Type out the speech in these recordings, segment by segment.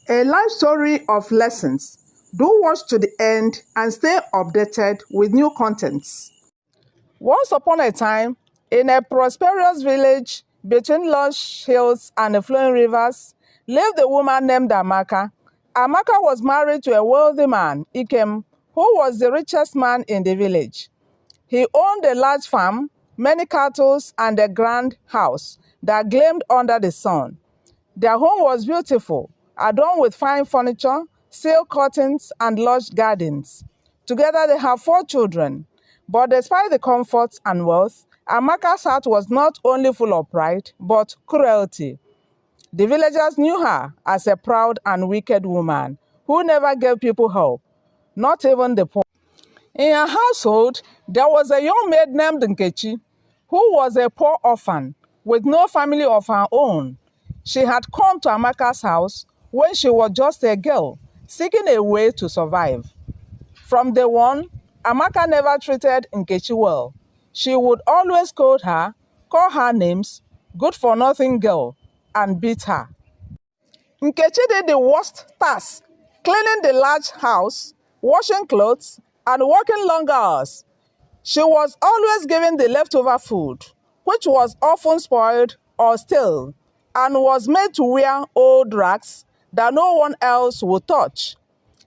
A life story of lessons. Do watch to the end and stay updated with new contents. Once upon a time, in a prosperous village between lush hills and flowing rivers, lived a woman named Amaka. Amaka was married to a wealthy man, Ikem, who was the richest man in the village. He owned a large farm, many cattle, and a grand house that gleamed under the sun. Their home was beautiful, adorned with fine furniture, silk curtains, and lush gardens. Together they have 4 children. But despite the comforts and wealth, Amaka's heart was not only full of pride, but cruelty. The villagers knew her as a proud and wicked woman who never gave people help, not even the poor. In her household, there was a young maid named Nkechi, who was a poor orphan with no family of her own. She had come to Amaka's house when she was just a girl, seeking a way to survive. From day one, Amaka never treated Nkechi well. She would always scold her, call her names, good-for-nothing girl, and beat her. Nkechi did the worst task, cleaning the large house, washing clothes, and working long hours. She was always given the leftover food, which was often spoiled or stale, and was made to wear old rags that no one else would touch.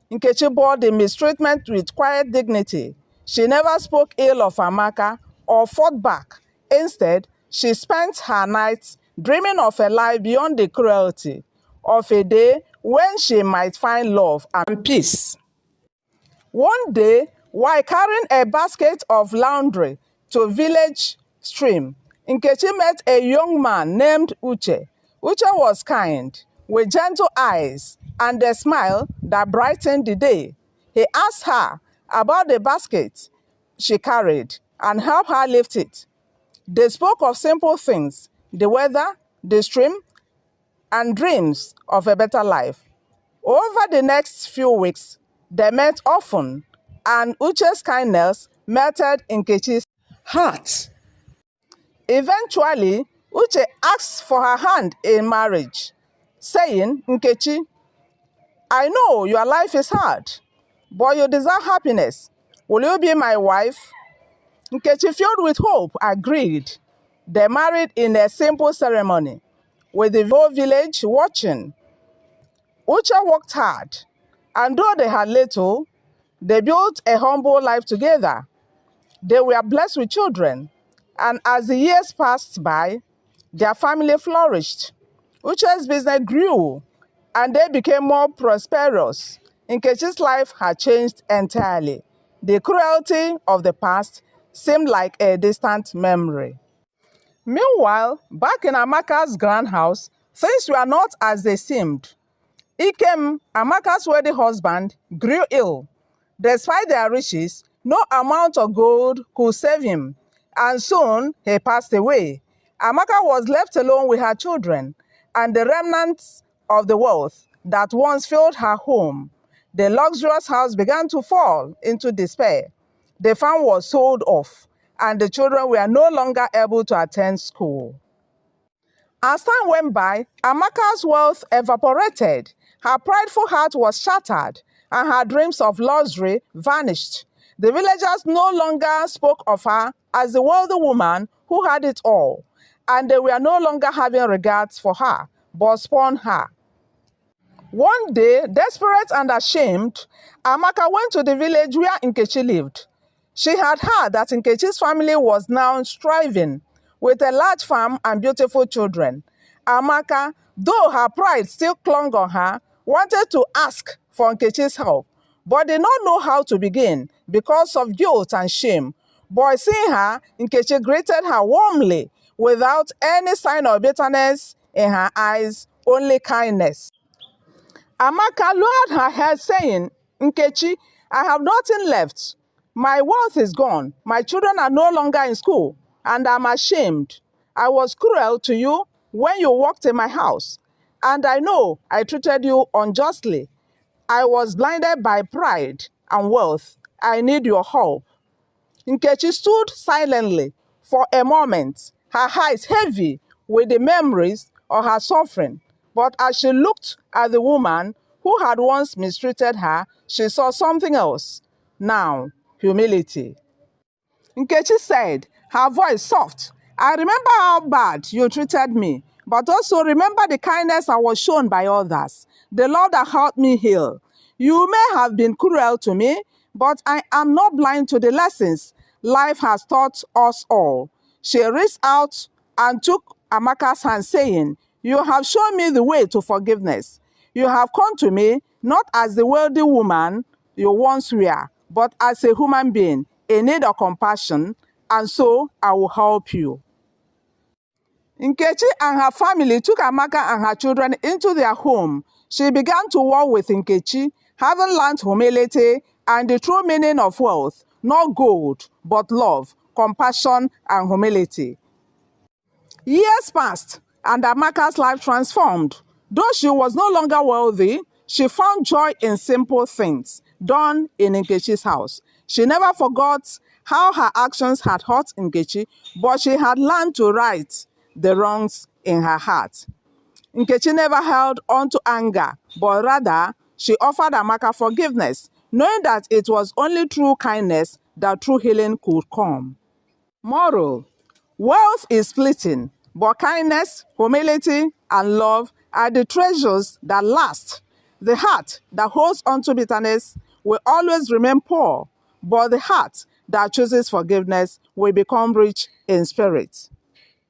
Nkechi bore the mistreatment with quiet dignity. She never spoke ill of Amaka or fought back. Instead, she spent her nights dreaming of a life beyond the cruelty, of a day when she might find love and peace. One day, while carrying a basket of laundry to a village stream, Nkechi met a young man named Uche. Uche was kind, with gentle eyes and a smile that brightened the day. He asked her about the basket she carried and helped her lift it. They spoke of simple things, the weather, the stream, and dreams of a better life. Over the next few weeks, they met often, and Uche's kindness melted Nkechi's heart. Eventually, Uche asked for her hand in marriage, saying, "Nkechi, I know your life is hard, but you deserve happiness. Will you be my wife?" Nkechi, filled with hope, agreed. They married in a simple ceremony, with the whole village watching. Uche worked hard, and though they had little, they built a humble life together. They were blessed with children, and as the years passed by, their family flourished. Uche's business grew, and they became more prosperous. Nkechi's life had changed entirely. The cruelty of the past seemed like a distant memory. Meanwhile, back in Amaka's grand house, things were not as they seemed. Ikem, Amaka's wedding husband, grew ill. Despite their riches, no amount of gold could save him, and soon he passed away. Amaka was left alone with her children and the remnants of the wealth that once filled her home. The luxurious house began to fall into despair. The farm was sold off, and the children were no longer able to attend school. As time went by, Amaka's wealth evaporated. Her prideful heart was shattered, and her dreams of luxury vanished. The villagers no longer spoke of her as the wealthy woman who had it all, and they were no longer having regards for her, but spurned her. One day, desperate and ashamed, Amaka went to the village where Nkechi lived. She had heard that Nkechi's family was now thriving, with a large farm and beautiful children. Amaka, though her pride still clung on her, wanted to ask for Nkechi's help, but did not know how to begin because of guilt and shame. But seeing her, Nkechi greeted her warmly, without any sign of bitterness in her eyes, only kindness. Amaka lowered her head, saying, "Nkechi, I have nothing left. My wealth is gone. My children are no longer in school, and I'm ashamed. I was cruel to you when you walked in my house, and I know I treated you unjustly. I was blinded by pride and wealth. I need your help." Nkechi stood silently for a moment, her eyes heavy with the memories of her suffering. But as she looked at the woman who had once mistreated her, she saw something else. Now, humility. Nkechi said, her voice soft, I remember how bad you treated me, but also remember the kindness I was shown by others, the love that helped me heal. You may have been cruel to me, but I am not blind to the lessons life has taught us all. She reached out and took Amaka's hand, saying, you have shown me the way to forgiveness. You have come to me not as the wealthy woman you once were, but as a human being in need of compassion, and so I will help you. Nkechi and her family took Amaka and her children into their home. She began to walk with Nkechi, having learned humility and the true meaning of wealth, not gold, but love, compassion, and humility. Years passed, and Amaka's life transformed. Though she was no longer wealthy, she found joy in simple things done in Nkechi's house. She never forgot how her actions had hurt Nkechi, but she had learned to right the wrongs in her heart. Nkechi never held on to anger, but rather she offered Amaka forgiveness, knowing that it was only through kindness that true healing could come. Moral: wealth is fleeting, but kindness, humility, and love are the treasures that last. The heart that holds on to bitterness will always remain poor, but the heart that chooses forgiveness will become rich in spirit.